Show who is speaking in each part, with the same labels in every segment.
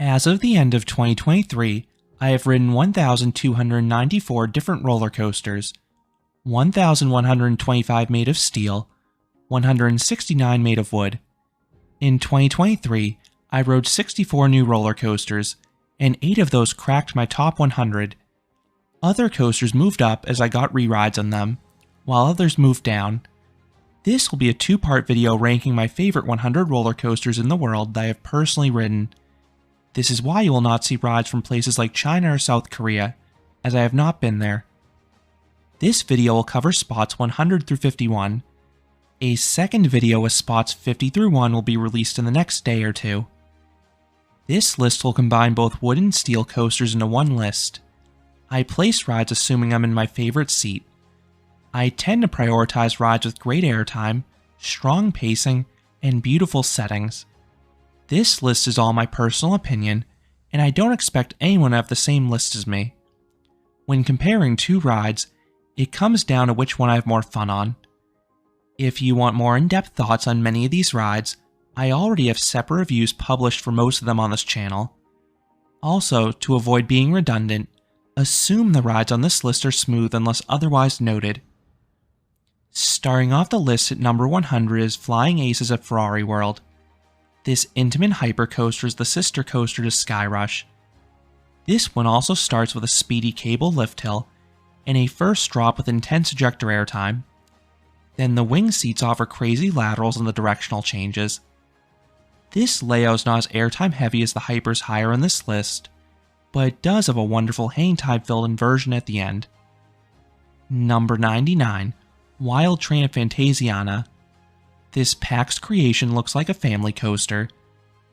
Speaker 1: As of the end of 2023, I have ridden 1,294 different roller coasters, 1,125 made of steel, 169 made of wood. In 2023, I rode 64 new roller coasters, and 8 of those cracked my top 100. Other coasters moved up as I got re-rides on them, while others moved down. This will be a 2-part video ranking my favorite 100 roller coasters in the world that I have personally ridden. This is why you will not see rides from places like China or South Korea, as I have not been there. This video will cover spots 100 through 51. A second video with spots 50 through 1 will be released in the next day or two. This list will combine both wood and steel coasters into one list. I place rides assuming I'm in my favorite seat. I tend to prioritize rides with great airtime, strong pacing, and beautiful settings. This list is all my personal opinion, and I don't expect anyone to have the same list as me. When comparing 2 rides, it comes down to which one I have more fun on. If you want more in-depth thoughts on many of these rides, I already have separate reviews published for most of them on this channel. Also, to avoid being redundant, assume the rides on this list are smooth unless otherwise noted. Starting off the list at number 100 is Flying Aces at Ferrari World. This intimate hypercoaster is the sister coaster to Skyrush. This one also starts with a speedy cable lift hill and a first drop with intense ejector airtime. Then the wing seats offer crazy laterals and the directional changes. This layout is not as airtime heavy as the hypers higher on this list, but it does have a wonderful hang time filled inversion at the end. Number 99, Wild Train at Fantasiana. This PAX creation looks like a family coaster,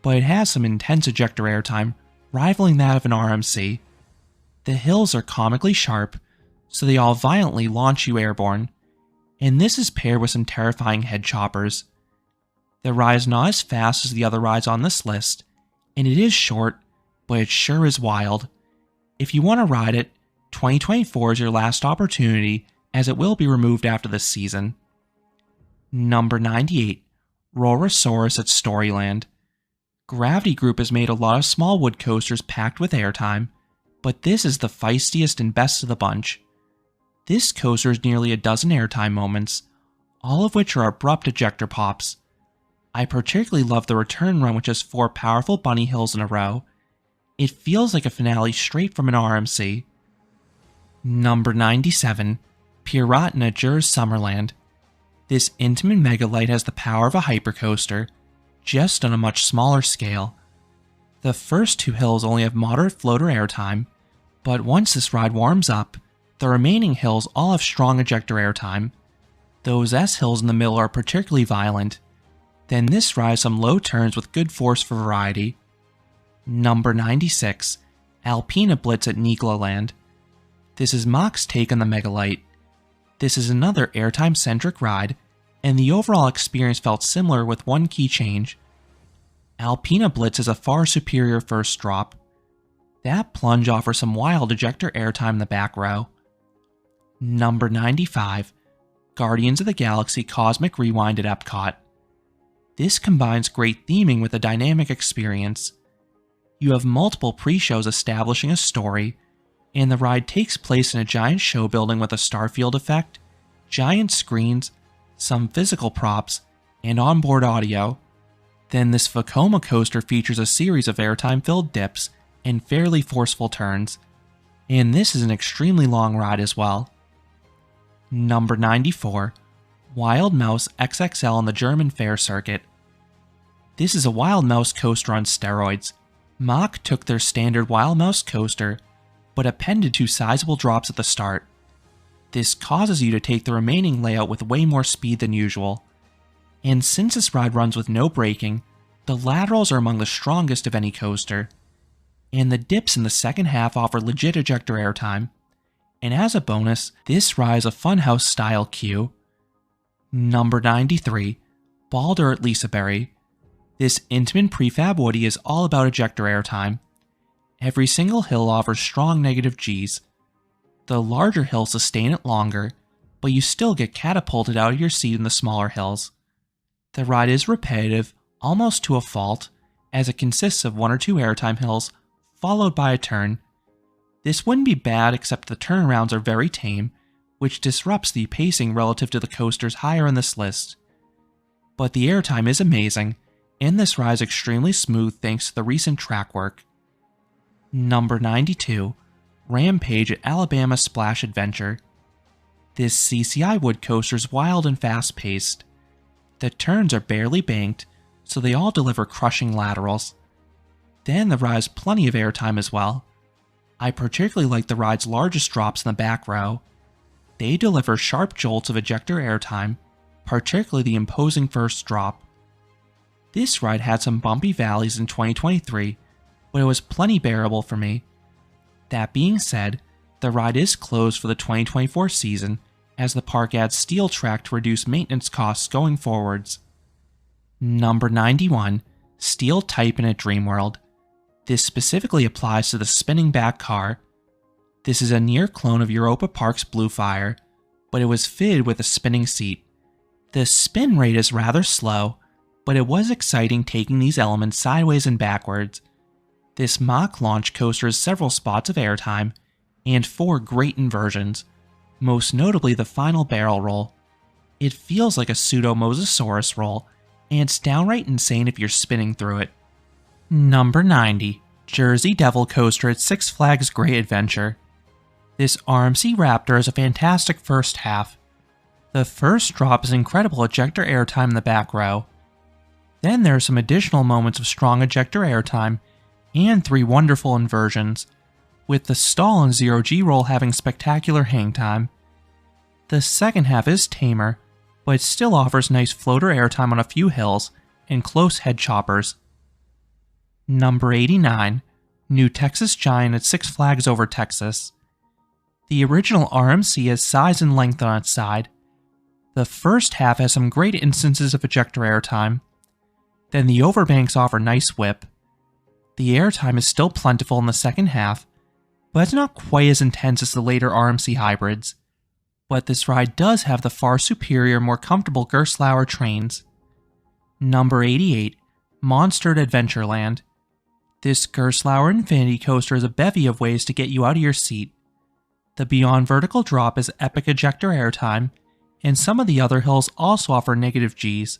Speaker 1: but it has some intense ejector airtime, rivaling that of an RMC. The hills are comically sharp, so they all violently launch you airborne, and this is paired with some terrifying head choppers. The ride is not as fast as the other rides on this list, and it is short, but it sure is wild. If you want to ride it, 2024 is your last opportunity, as it will be removed after this season. Number 98, Rorosaurus at Storyland. Gravity Group has made a lot of small wood coasters packed with airtime, but this is the feistiest and best of the bunch. This coaster has nearly a dozen airtime moments, all of which are abrupt ejector pops. I particularly love the return run, which has 4 powerful bunny hills in a row. It feels like a finale straight from an RMC. Number 97, Piraten at Jur's Summerland. This intimate megalite has the power of a hypercoaster, just on a much smaller scale. The first 2 hills only have moderate floater airtime, but once this ride warms up, the remaining hills all have strong ejector airtime. Those S-hills in the middle are particularly violent. Then this ride has some low turns with good force for variety. Number 96, Alpina Blitz at Nigloland. This is Mach's take on the megalite. This is another airtime-centric ride, and the overall experience felt similar with one key change. Alpina Blitz is a far superior first drop. That plunge offers some wild ejector airtime in the back row. Number 95, Guardians of the Galaxy Cosmic Rewind at Epcot. This combines great theming with a dynamic experience. You have multiple pre-shows establishing a story, and the ride takes place in a giant show building with a starfield effect, giant screens, some physical props, and onboard audio. Then this Vekoma coaster features a series of airtime-filled dips and fairly forceful turns, and this is an extremely long ride as well. Number 94, Wild Mouse XXL on the German Fair Circuit. This is a Wild Mouse coaster on steroids. Mach took their standard Wild Mouse coaster, but appended 2 sizable drops at the start. This causes you to take the remaining layout with way more speed than usual. And since this ride runs with no braking, the laterals are among the strongest of any coaster. And the dips in the second half offer legit ejector airtime. And as a bonus, this ride is a Funhouse style queue. Number 93, Balder at Liseberg. This intimate prefab woody is all about ejector airtime. Every single hill offers strong negative Gs. The larger hills sustain it longer, but you still get catapulted out of your seat in the smaller hills. The ride is repetitive, almost to a fault, as it consists of 1 or 2 airtime hills, followed by a turn. This wouldn't be bad except the turnarounds are very tame, which disrupts the pacing relative to the coasters higher in this list. But the airtime is amazing, and this ride is extremely smooth thanks to the recent track work. Number 92, Rampage at Alabama Splash Adventure. This CCI wood coaster is wild and fast-paced. The turns are barely banked, so they all deliver crushing laterals. Then the ride has plenty of airtime as well. I particularly like the ride's largest drops in the back row. They deliver sharp jolts of ejector airtime, particularly the imposing first drop. This ride had some bumpy valleys in 2023, but it was plenty bearable for me. That being said, the ride is closed for the 2024 season as the park adds steel track to reduce maintenance costs going forwards. Number 91, Steel Titan at Dreamworld. This specifically applies to the spinning back car. This is a near clone of Europa Park's Blue Fire, but it was fitted with a spinning seat. The spin rate is rather slow, but it was exciting taking these elements sideways and backwards. This mock launch coaster has several spots of airtime, and 4 great inversions, most notably the final barrel roll. It feels like a pseudo-Mosasaurus roll, and it's downright insane if you're spinning through it. Number 90, Jersey Devil Coaster at Six Flags Great Adventure. This RMC Raptor is a fantastic first half. The first drop is incredible ejector airtime in the back row. Then there are some additional moments of strong ejector airtime, and 3 wonderful inversions, with the stall and 0G roll having spectacular hang time. The second half is tamer, but it still offers nice floater airtime on a few hills and close head choppers. Number 89, New Texas Giant at Six Flags Over Texas. The original RMC has size and length on its side. The first half has some great instances of ejector airtime. Then the overbanks offer nice whip. The airtime is still plentiful in the second half, but it's not quite as intense as the later RMC hybrids. But this ride does have the far superior, more comfortable Gerstlauer trains. Number 88, Monster at Adventureland. This Gerstlauer Infinity Coaster has a bevy of ways to get you out of your seat. The Beyond Vertical drop is epic ejector airtime, and some of the other hills also offer negative Gs.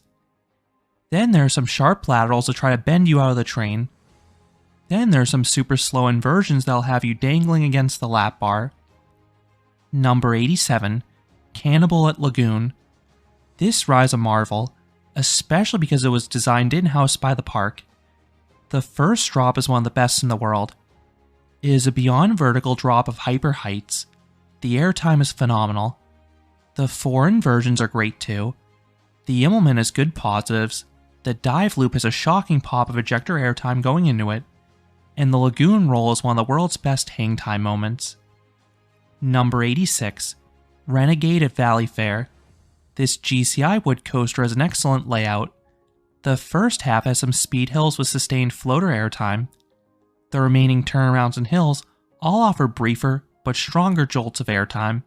Speaker 1: Then there are some sharp laterals to try to bend you out of the train. Then there are some super slow inversions that'll have you dangling against the lap bar. Number 87, Cannibal at Lagoon. This ride's a marvel, especially because it was designed in-house by the park. The first drop is one of the best in the world. It is a Beyond Vertical drop of hyper heights. The airtime is phenomenal. The 4 inversions are great too. The Immelman has good positives. The dive loop has a shocking pop of ejector airtime going into it. And the Lagoon roll is one of the world's best hang time moments. Number 86, Renegade at Valley Fair. This GCI wood coaster has an excellent layout. The first half has some speed hills with sustained floater airtime. The remaining turnarounds and hills all offer briefer but stronger jolts of airtime.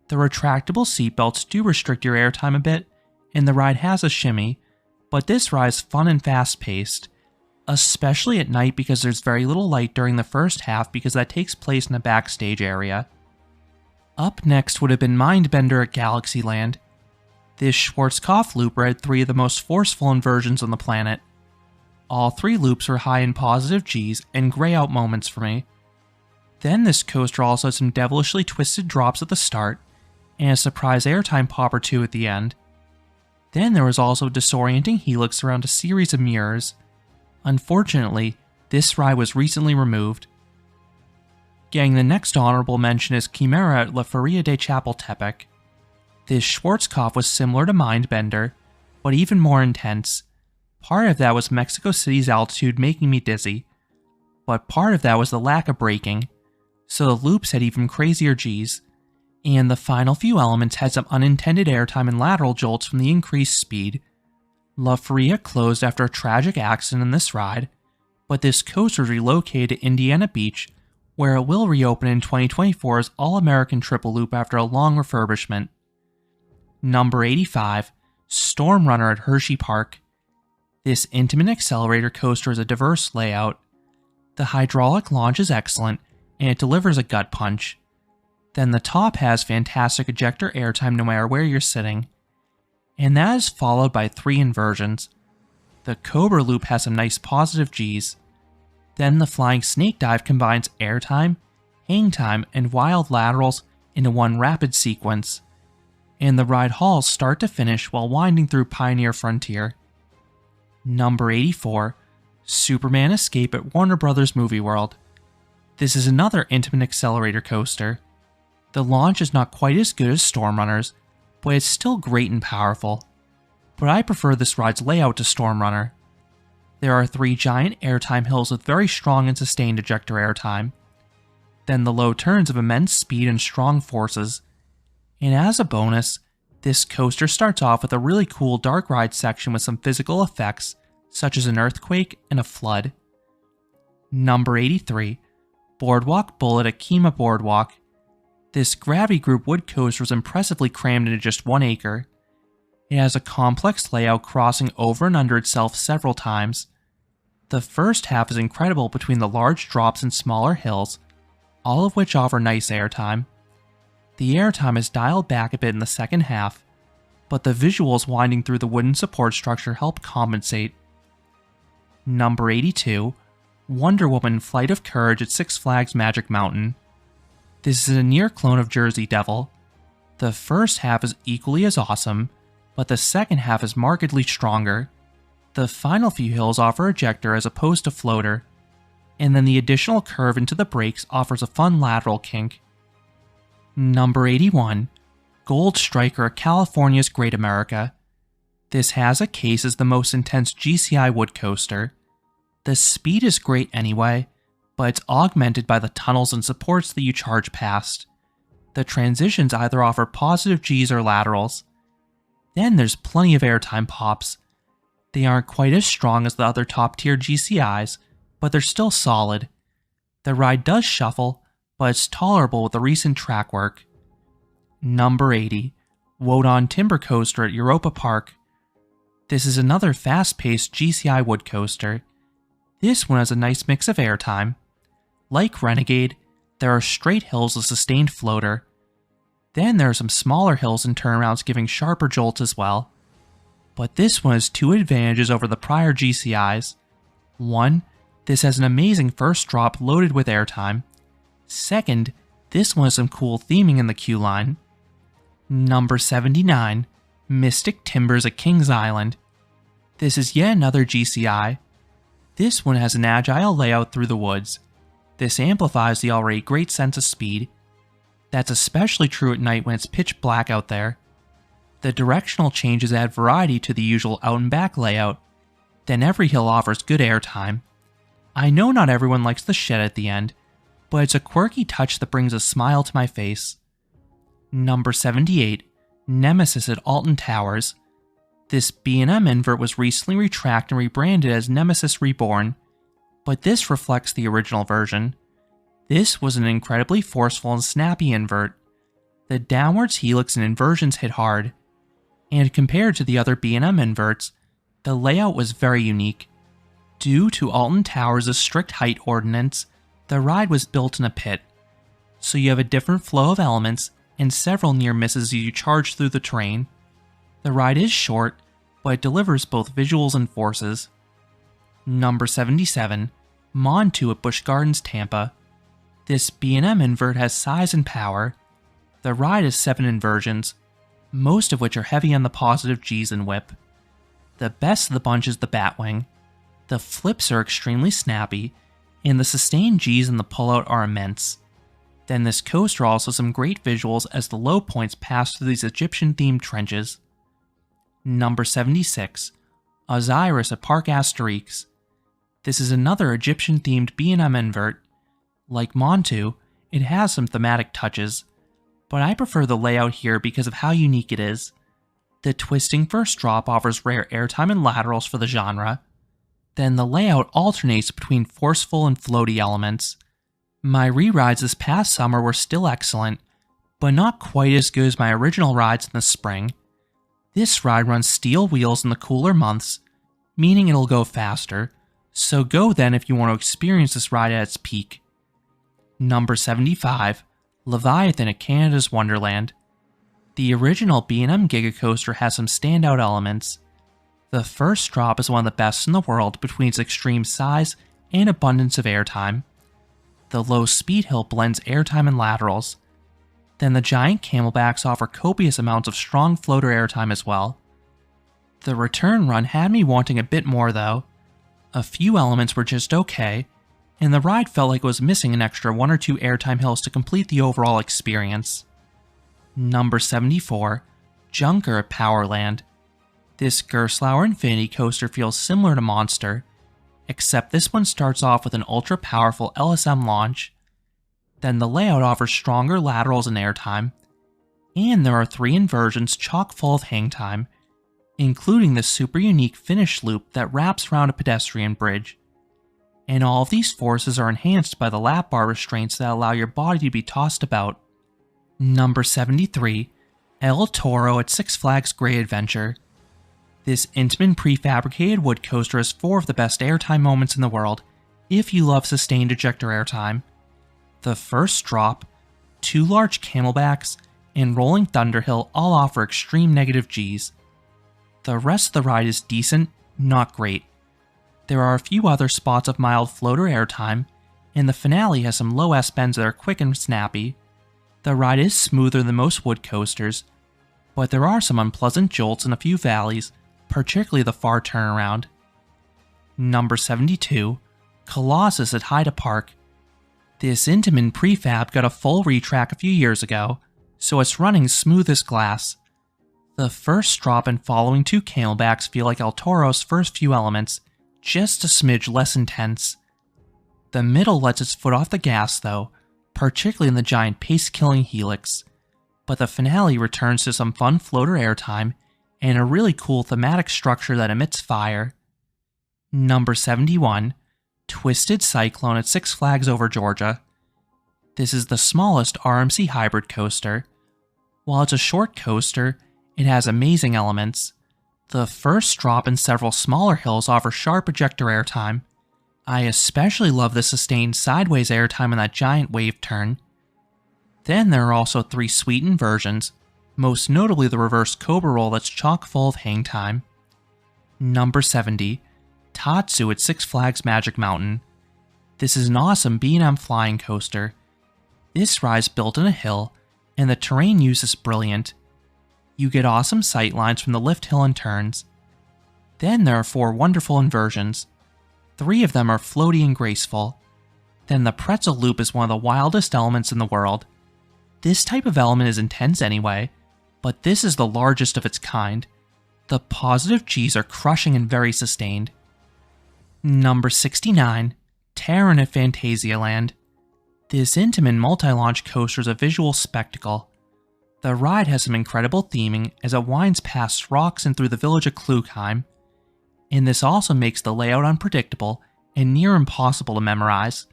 Speaker 1: The retractable seatbelts do restrict your airtime a bit, and the ride has a shimmy, but this ride is fun and fast-paced, especially at night because there's very little light during the first half because that takes place in the backstage area. Up next would have been Mindbender at Galaxyland. This Schwarzkopf looper had 3 of the most forceful inversions on the planet. All 3 loops were high in positive Gs and gray out moments for me. Then this coaster also had some devilishly twisted drops at the start, and a surprise airtime pop or 2 at the end. Then there was also a disorienting helix around a series of mirrors. Unfortunately, this ride was recently removed. Getting the next honorable mention is Chimera at La Feria de Chapultepec. This Schwarzkopf was similar to Mindbender, but even more intense. Part of that was Mexico City's altitude making me dizzy, but part of that was the lack of braking, so the loops had even crazier Gs, and the final few elements had some unintended airtime and lateral jolts from the increased speed. La Feria closed after a tragic accident in this ride, but this coaster was relocated to Indiana Beach, where it will reopen in 2024's All-American Triple Loop after a long refurbishment. Number 85, Storm Runner at Hershey Park. This intimate accelerator coaster is a diverse layout. The hydraulic launch is excellent, and it delivers a gut punch. Then the top has fantastic ejector airtime no matter where you're sitting. And that is followed by 3 inversions. The Cobra Loop has some nice positive Gs. Then the Flying Snake Dive combines airtime, hang time, and wild laterals into one rapid sequence. And the ride hauls start to finish while winding through Pioneer Frontier. Number 84, Superman Escape at Warner Bros. Movie World. This is another intimate accelerator coaster. The launch is not quite as good as Storm Runner's, but it's still great and powerful. But I prefer this ride's layout to Storm Runner. There are 3 giant airtime hills with very strong and sustained ejector airtime. Then the low turns of immense speed and strong forces. And as a bonus, this coaster starts off with a really cool dark ride section with some physical effects, such as an earthquake and a flood. Number 83, Boardwalk Bullet at Kima Boardwalk. This Gravity Group wood coaster was impressively crammed into just 1 acre. It has a complex layout crossing over and under itself several times. The first half is incredible between the large drops and smaller hills, all of which offer nice airtime. The airtime is dialed back a bit in the second half, but the visuals winding through the wooden support structure help compensate. Number 82, Wonder Woman Flight of Courage at Six Flags Magic Mountain. This is a near clone of Jersey Devil. The first half is equally as awesome, but the second half is markedly stronger. The final few hills offer ejector as opposed to floater, and then the additional curve into the brakes offers a fun lateral kink. Number 81, Gold Striker at California's Great America. This has a case as the most intense GCI wood coaster. The speed is great anyway, but it's augmented by the tunnels and supports that you charge past. The transitions either offer positive Gs or laterals. Then there's plenty of airtime pops. They aren't quite as strong as the other top tier GCIs, but they're still solid. The ride does shuffle, but it's tolerable with the recent track work. Number 80, Wodan Timber Coaster at Europa Park. This is another fast-paced GCI wood coaster. This one has a nice mix of airtime. Like Renegade, there are straight hills with sustained floater. Then there are some smaller hills and turnarounds giving sharper jolts as well. But this one has 2 advantages over the prior GCIs. 1, this has an amazing first drop loaded with airtime. 2nd, this one has some cool theming in the queue line. Number 79, Mystic Timbers at Kings Island. This is yet another GCI. This one has an agile layout through the woods. This amplifies the already great sense of speed. That's especially true at night when it's pitch black out there. The directional changes add variety to the usual out and back layout. Then every hill offers good airtime. I know not everyone likes the shed at the end, but it's a quirky touch that brings a smile to my face. Number 78, Nemesis at Alton Towers. This B&M invert was recently retracted and rebranded as Nemesis Reborn, but this reflects the original version. This was an incredibly forceful and snappy invert. The downwards helix and inversions hit hard, and compared to the other B&M inverts, the layout was very unique. Due to Alton Towers' strict height ordinance, the ride was built in a pit, so you have a different flow of elements and several near misses as you charge through the terrain. The ride is short, but it delivers both visuals and forces. Number 77, Montu at Busch Gardens Tampa. This B&M invert has size and power. The ride has 7 inversions, most of which are heavy on the positive Gs and whip. The best of the bunch is the Batwing. The flips are extremely snappy, and the sustained Gs and the pullout are immense. Then this coaster also has some great visuals as the low points pass through these Egyptian-themed trenches. Number 76, Osiris at Parc Asterix. This is another Egyptian-themed B&M invert. Like Montu, it has some thematic touches, but I prefer the layout here because of how unique it is. The twisting first drop offers rare airtime and laterals for the genre. Then the layout alternates between forceful and floaty elements. My re-rides this past summer were still excellent, but not quite as good as my original rides in the spring. This ride runs steel wheels in the cooler months, meaning it'll go faster, so go then if you want to experience this ride at its peak. Number 75, Leviathan at Canada's Wonderland. The original B&M Giga Coaster has some standout elements. The first drop is one of the best in the world between its extreme size and abundance of airtime. The low speed hill blends airtime and laterals. Then the giant camelbacks offer copious amounts of strong floater airtime as well. The return run had me wanting a bit more though. A few elements were just okay, and the ride felt like it was missing an extra 1 or 2 airtime hills to complete the overall experience. Number 74, Junker at Powerland. This Gerstlauer Infinity Coaster feels similar to Monster, except this one starts off with an ultra-powerful LSM launch. Then the layout offers stronger laterals and airtime, and there are 3 inversions chock full of hang time, including the super unique finish loop that wraps around a pedestrian bridge. And all of these forces are enhanced by the lap bar restraints that allow your body to be tossed about. Number 73, El Toro at Six Flags Great Adventure. This Intamin prefabricated wood coaster has 4 of the best airtime moments in the world, if you love sustained ejector airtime. The first drop, 2 large camelbacks, and Rolling Thunder Hill all offer extreme negative Gs. The rest of the ride is decent, not great. There are a few other spots of mild floater airtime, and the finale has some low S-bends that are quick and snappy. The ride is smoother than most wood coasters, but there are some unpleasant jolts in a few valleys, particularly the far turnaround. Number 72, Colossus at Haida Park. This Intamin prefab got a full retrack a few years ago, so it's running smooth as glass. The first drop and following 2 camelbacks feel like El Toro's first few elements, just a smidge less intense. The middle lets its foot off the gas though, particularly in the giant pace-killing helix, but the finale returns to some fun floater airtime and a really cool thematic structure that emits fire. Number 71, Twisted Cyclone at Six Flags Over Georgia. This is the smallest RMC hybrid coaster. While it's a short coaster, it has amazing elements. The first drop and several smaller hills offer sharp ejector airtime. I especially love the sustained sideways airtime in that giant wave turn. Then there are also 3 sweet inversions, most notably the reverse Cobra Roll that's chock full of hang time. Number 70, Tatsu at Six Flags Magic Mountain. This is an awesome B&M flying coaster. This ride's built in a hill, and the terrain used is brilliant. You get awesome sightlines from the lift hill and turns. Then there are 4 wonderful inversions. 3 of them are floaty and graceful. Then the pretzel loop is one of the wildest elements in the world. This type of element is intense anyway, but this is the largest of its kind. The positive Gs are crushing and very sustained. Number 69, Terran at Phantasialand. This Intamin multi-launch coaster is a visual spectacle. The ride has some incredible theming as it winds past rocks and through the village of Klugheim, and this also makes the layout unpredictable and near impossible to memorize.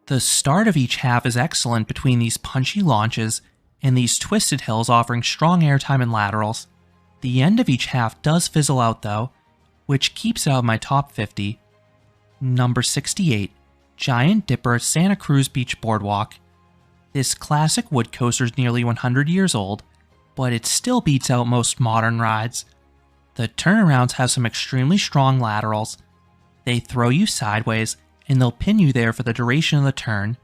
Speaker 1: The start of each half is excellent between these punchy launches and these twisted hills offering strong airtime and laterals. The end of each half does fizzle out though, which keeps it out of my top 50. Number 68, Giant Dipper at Santa Cruz Beach Boardwalk. This classic wood coaster is nearly 100 years old, but it still beats out most modern rides. The turnarounds have some extremely strong laterals. They throw you sideways, and they'll pin you there for the duration of the turn.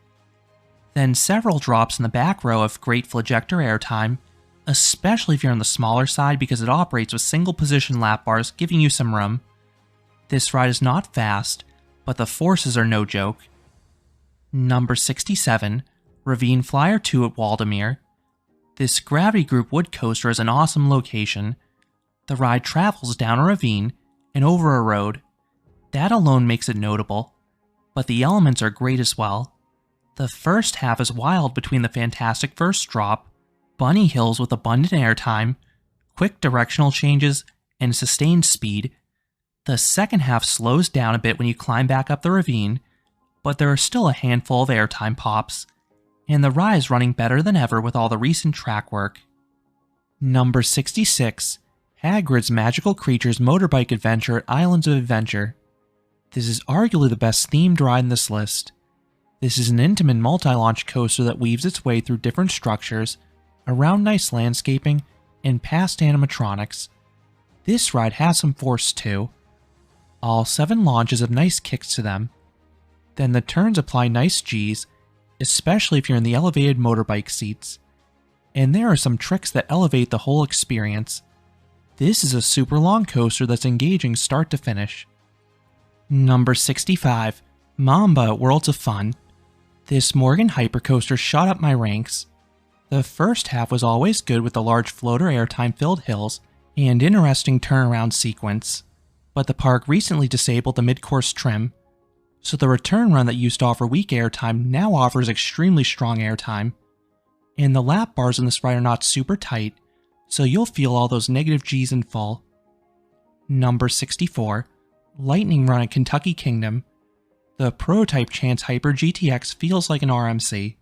Speaker 1: Then several drops in the back row have grateful ejector airtime, especially if you're on the smaller side because it operates with single position lap bars giving you some room. This ride is not fast, but the forces are no joke. Number 67, Ravine Flyer 2 at Waldameer. This Gravity Group wood coaster is an awesome location. The ride travels down a ravine and over a road. That alone makes it notable, but the elements are great as well. The first half is wild between the fantastic first drop, bunny hills with abundant airtime, quick directional changes, and sustained speed. The second half slows down a bit when you climb back up the ravine, but there are still a handful of airtime pops, and the ride is running better than ever with all the recent track work. Number 66, Hagrid's Magical Creatures Motorbike Adventure at Islands of Adventure. This is arguably the best themed ride in this list. This is an intimate multi-launch coaster that weaves its way through different structures, around nice landscaping, and past animatronics. This ride has some force too. All 7 launches have nice kicks to them. Then the turns apply nice Gs, especially if you're in the elevated motorbike seats. And there are some tricks that elevate the whole experience. This is a super long coaster that's engaging start to finish. Number 65, Mamba at Worlds of Fun. This Morgan hypercoaster shot up my ranks. The first half was always good with the large floater airtime filled hills and interesting turnaround sequence, but the park recently disabled the mid-course trim, so the return run that used to offer weak airtime now offers extremely strong airtime, and the lap bars in this ride are not super tight, so you'll feel all those negative Gs in full. Number 64, Lightning Run at Kentucky Kingdom. The prototype Chance Hyper GTX feels like an RMC.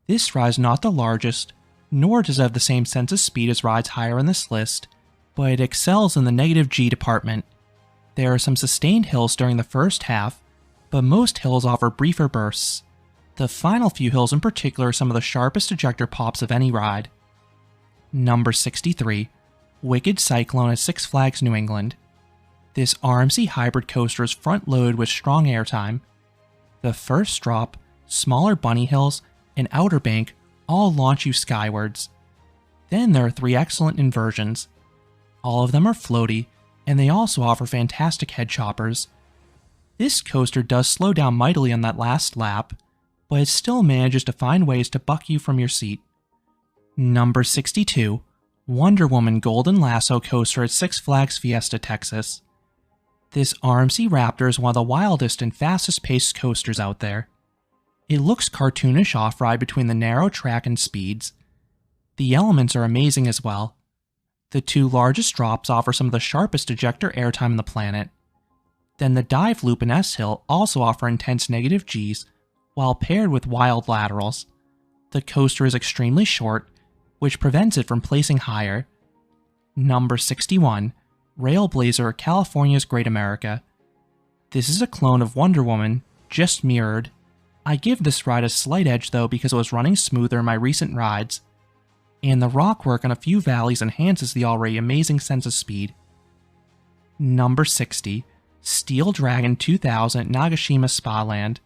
Speaker 1: This ride is not the largest, nor does it have the same sense of speed as rides higher in this list, but it excels in the negative G department. There are some sustained hills during the first half, but most hills offer briefer bursts. The final few hills in particular are some of the sharpest ejector pops of any ride. Number 63, Wicked Cyclone at Six Flags New England. This RMC hybrid coaster is front-loaded with strong airtime. The first drop, smaller bunny hills, and Outer Bank all launch you skywards. Then there are 3 excellent inversions. All of them are floaty, and they also offer fantastic head choppers. This coaster does slow down mightily on that last lap, but it still manages to find ways to buck you from your seat. Number 62, Wonder Woman Golden Lasso Coaster at Six Flags Fiesta, Texas. This RMC Raptor is one of the wildest and fastest paced coasters out there. It looks cartoonish off-ride between the narrow track and speeds. The elements are amazing as well. The 2 largest drops offer some of the sharpest ejector airtime on the planet. Then the dive loop and S-Hill also offer intense negative Gs, while paired with wild laterals. The coaster is extremely short, which prevents it from placing higher. Number 61, Railblazer at California's Great America. This is a clone of Wonder Woman, just mirrored. I give this ride a slight edge though because it was running smoother in my recent rides, and the rock work on a few valleys enhances the already amazing sense of speed. Number 60, Steel Dragon 2000 at Nagashima Spa Land.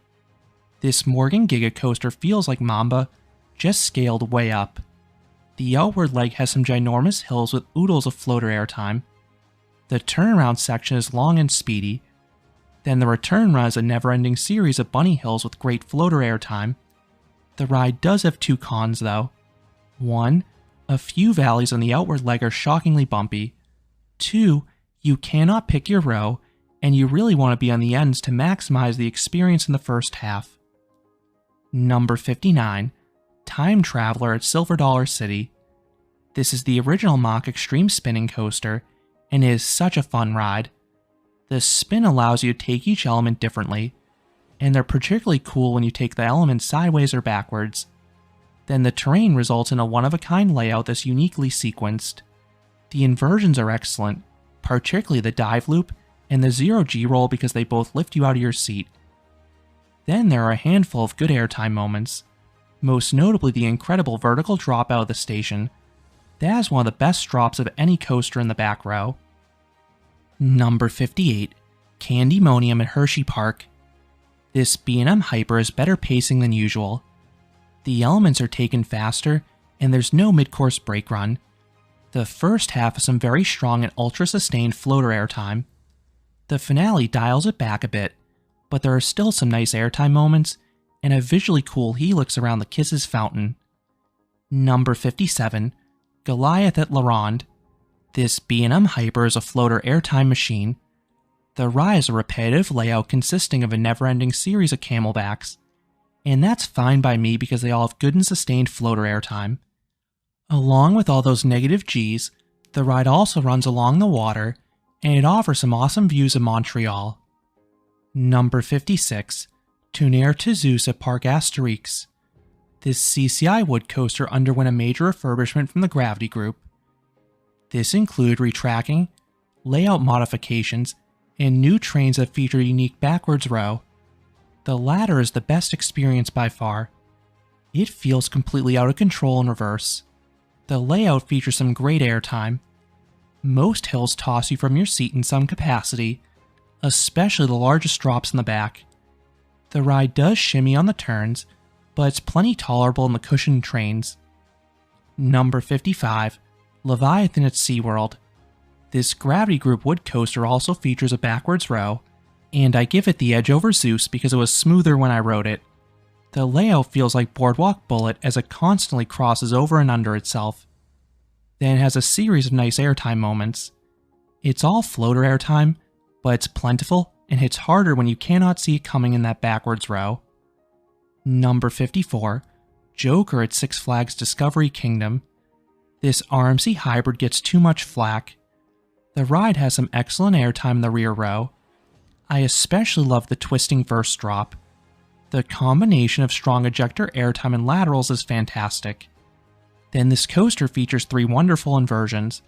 Speaker 1: This Morgan Giga Coaster feels like Mamba, just scaled way up. The outward leg has some ginormous hills with oodles of floater airtime. The turnaround section is long and speedy. Then the return run is a never-ending series of bunny hills with great floater airtime. The ride does have 2 cons though. 1, a few valleys on the outward leg are shockingly bumpy. 2, you cannot pick your row, and you really want to be on the ends to maximize the experience in the first half. Number 59, Time Traveler at Silver Dollar City. This is the original Mach Extreme Spinning Coaster, and it is such a fun ride. The spin allows you to take each element differently, and they're particularly cool when you take the element sideways or backwards. Then the terrain results in a one-of-a-kind layout that's uniquely sequenced. The inversions are excellent, particularly the dive loop and the 0G roll because they both lift you out of your seat. Then there are a handful of good airtime moments, most notably the incredible vertical drop out of the station. That is one of the best drops of any coaster in the back row. Number 58, Candymonium at Hershey Park. This B&M Hyper is better pacing than usual. The elements are taken faster, and there's no mid-course brake run. The first half has some very strong and ultra-sustained floater airtime. The finale dials it back a bit, but there are still some nice airtime moments, and a visually cool helix around the Kisses Fountain. Number 57, Goliath at La Ronde. This B&M Hyper is a floater airtime machine. The ride is a repetitive layout consisting of a never-ending series of camelbacks, and that's fine by me because they all have good and sustained floater airtime. Along with all those negative Gs, the ride also runs along the water, and it offers some awesome views of Montreal. Number 56, Tonnerre to Zeus at Parc Astérix. This CCI wood coaster underwent a major refurbishment from the Gravity Group. This includes retracking, layout modifications, and new trains that feature unique backwards row. The latter is the best experience by far. It feels completely out of control in reverse. The layout features some great airtime. Most hills toss you from your seat in some capacity, especially the largest drops in the back. The ride does shimmy on the turns, but it's plenty tolerable in the cushioned trains. Number 55, Leviathan at SeaWorld. This Gravity Group wood coaster also features a backwards row, and I give it the edge over Zeus because it was smoother when I rode it. The layout feels like Boardwalk Bullet as it constantly crosses over and under itself. Then it has a series of nice airtime moments. It's all floater airtime, but it's plentiful and hits harder when you cannot see it coming in that backwards row. Number 54, Joker at Six Flags Discovery Kingdom. This RMC hybrid gets too much flack. The ride has some excellent airtime in the rear row. I especially love the twisting first drop. The combination of strong ejector airtime and laterals is fantastic. Then this coaster features 3 wonderful inversions.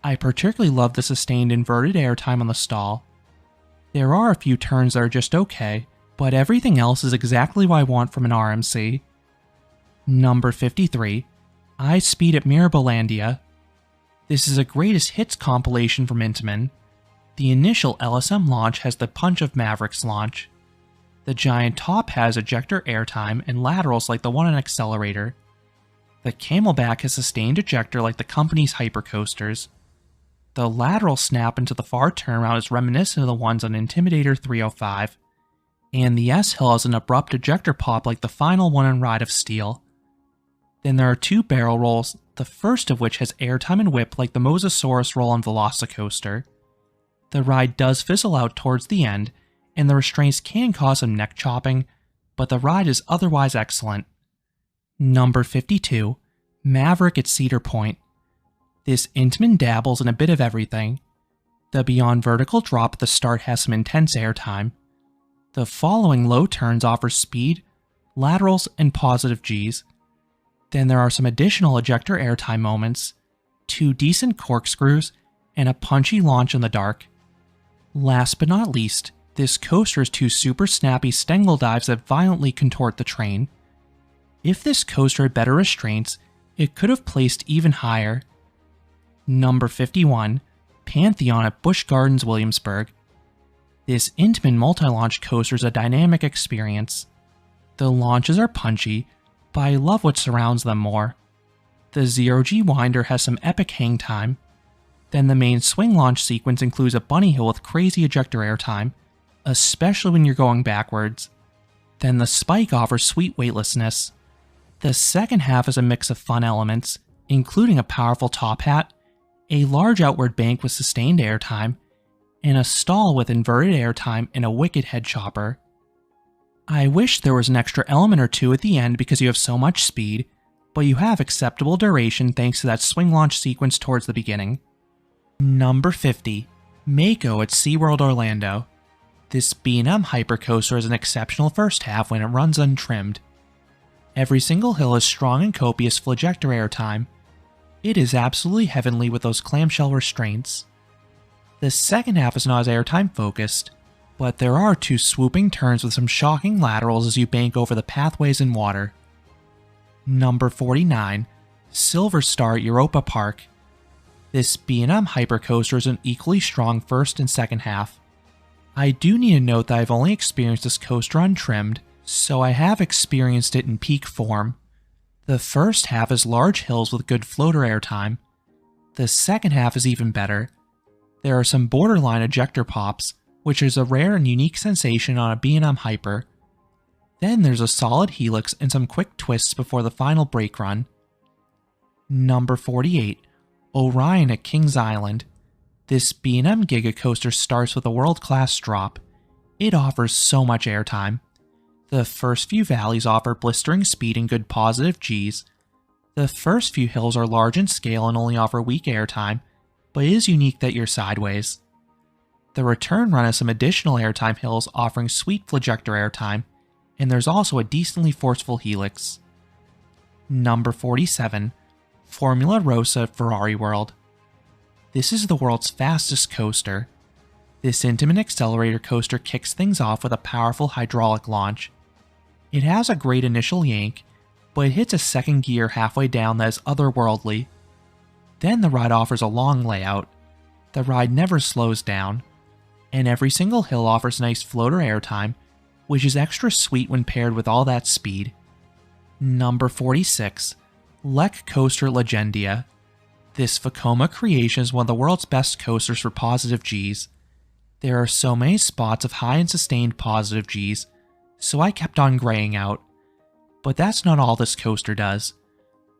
Speaker 1: I particularly love the sustained inverted airtime on the stall. There are a few turns that are just okay, but everything else is exactly what I want from an RMC. Number 53, I Speed at Mirabolandia. This is a greatest hits compilation from Intamin. The initial LSM launch has the punch of Maverick's launch. The giant top has ejector airtime and laterals like the one on Accelerator. The Camelback has sustained ejector like the company's hypercoasters. The lateral snap into the far turnaround is reminiscent of the ones on Intimidator 305. And the S-Hill has an abrupt ejector pop like the final one on Ride of Steel. Then there are 2 barrel rolls, the first of which has airtime and whip like the Mosasaurus roll on Velocicoaster. The ride does fizzle out towards the end, and the restraints can cause some neck chopping, but the ride is otherwise excellent. Number 52, Maverick at Cedar Point. This Intamin dabbles in a bit of everything. The beyond vertical drop at the start has some intense airtime. The following low turns offer speed, laterals, and positive Gs. Then there are some additional ejector airtime moments, 2 decent corkscrews, and a punchy launch in the dark. Last but not least, this coaster has 2 super snappy Stengel dives that violently contort the train. If this coaster had better restraints, it could have placed even higher. Number 51, Pantheon at Busch Gardens Williamsburg. This Intamin multi-launch coaster is a dynamic experience. The launches are punchy, but I love what surrounds them more. The 0G winder has some epic hang time. Then the main swing launch sequence includes a bunny hill with crazy ejector airtime, especially when you're going backwards. Then the spike offers sweet weightlessness. The second half is a mix of fun elements, including a powerful top hat, a large outward bank with sustained airtime, and a stall with inverted airtime and a wicked head chopper. I wish there was an extra element or 2 at the end because you have so much speed, but you have acceptable duration thanks to that swing launch sequence towards the beginning. Number 50, Mako at SeaWorld Orlando. This B&M hypercoaster has an exceptional first half when it runs untrimmed. Every single hill is strong and copious full ejector airtime. It is absolutely heavenly with those clamshell restraints. The second half is not as airtime focused, but there are 2 swooping turns with some shocking laterals as you bank over the pathways and water. Number 49, Silver Star at Europa Park. This B&M hypercoaster is an equally strong first and second half. I do need to note that I've only experienced this coaster untrimmed, so I have experienced it in peak form. The first half is large hills with good floater airtime. The second half is even better. There are some borderline ejector pops, which is a rare and unique sensation on a B&M hyper. Then there's a solid helix and some quick twists before the final brake run. Number 48, Orion at Kings Island. This B&M Giga Coaster starts with a world-class drop. It offers so much airtime. The first few valleys offer blistering speed and good positive Gs. The first few hills are large in scale and only offer weak airtime, but it is unique that you're sideways. The return run has some additional airtime hills offering sweet flagector airtime, and there's also a decently forceful helix. Number 47, Formula Rossa at Ferrari World. This is the world's fastest coaster. This intimate accelerator coaster kicks things off with a powerful hydraulic launch. It has a great initial yank, but it hits a second gear halfway down that is otherworldly. Then the ride offers a long layout. The ride never slows down, and every single hill offers nice floater airtime, which is extra sweet when paired with all that speed. Number 46. Lek Coaster Legendia. This Vekoma creation is one of the world's best coasters for positive Gs. There are so many spots of high and sustained positive Gs, so I kept on graying out. But that's not all this coaster does.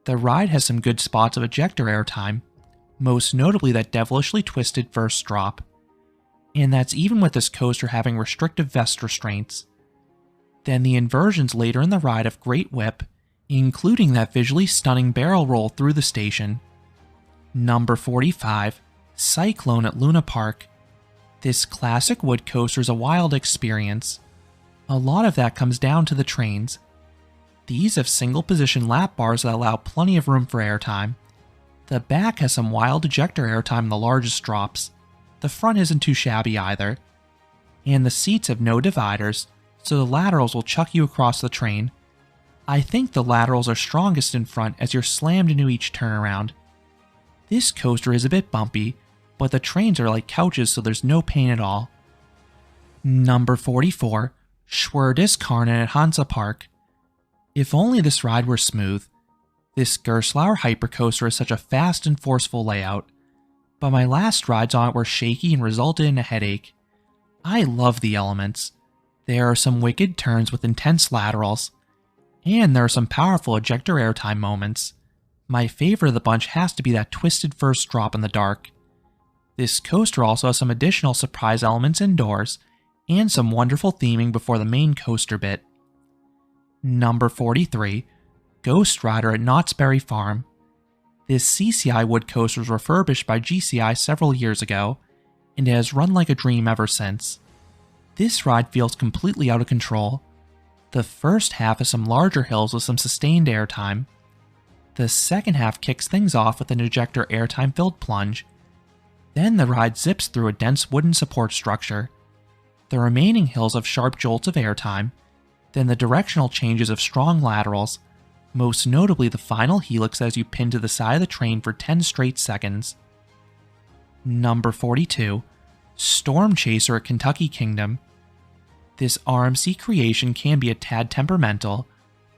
Speaker 1: The ride has some good spots of ejector airtime, most notably that devilishly twisted first drop. And that's even with this coaster having restrictive vest restraints. Then the inversions later in the ride have great whip, including that visually stunning barrel roll through the station. Number 45. Cyclone at Luna Park. This classic wood coaster is a wild experience. A lot of that comes down to the trains. These have single position lap bars that allow plenty of room for airtime. The back has some wild ejector airtime in the largest drops. The front isn't too shabby either. And the seats have no dividers, so the laterals will chuck you across the train. I think the laterals are strongest in front as you're slammed into each turnaround. This coaster is a bit bumpy, but the trains are like couches, so there's no pain at all. Number 44. Schwerdiskarnen at Hansa Park. If only this ride were smooth. This Gerstlauer hypercoaster is such a fast and forceful layout, but my last rides on it were shaky and resulted in a headache. I love the elements. There are some wicked turns with intense laterals, and there are some powerful ejector airtime moments. My favorite of the bunch has to be that twisted first drop in the dark. This coaster also has some additional surprise elements indoors, and some wonderful theming before the main coaster bit. Number 43. Ghost Rider at Knott's Berry Farm. This CCI wood coaster was refurbished by GCI several years ago, and it has run like a dream ever since. This ride feels completely out of control. The first half has some larger hills with some sustained airtime. The second half kicks things off with an ejector airtime-filled plunge. Then the ride zips through a dense wooden support structure. The remaining hills have sharp jolts of airtime, then the directional changes of strong laterals, most notably the final helix as you pin to the side of the train for 10 straight seconds. Number 42. Storm Chaser at Kentucky Kingdom. This RMC creation can be a tad temperamental,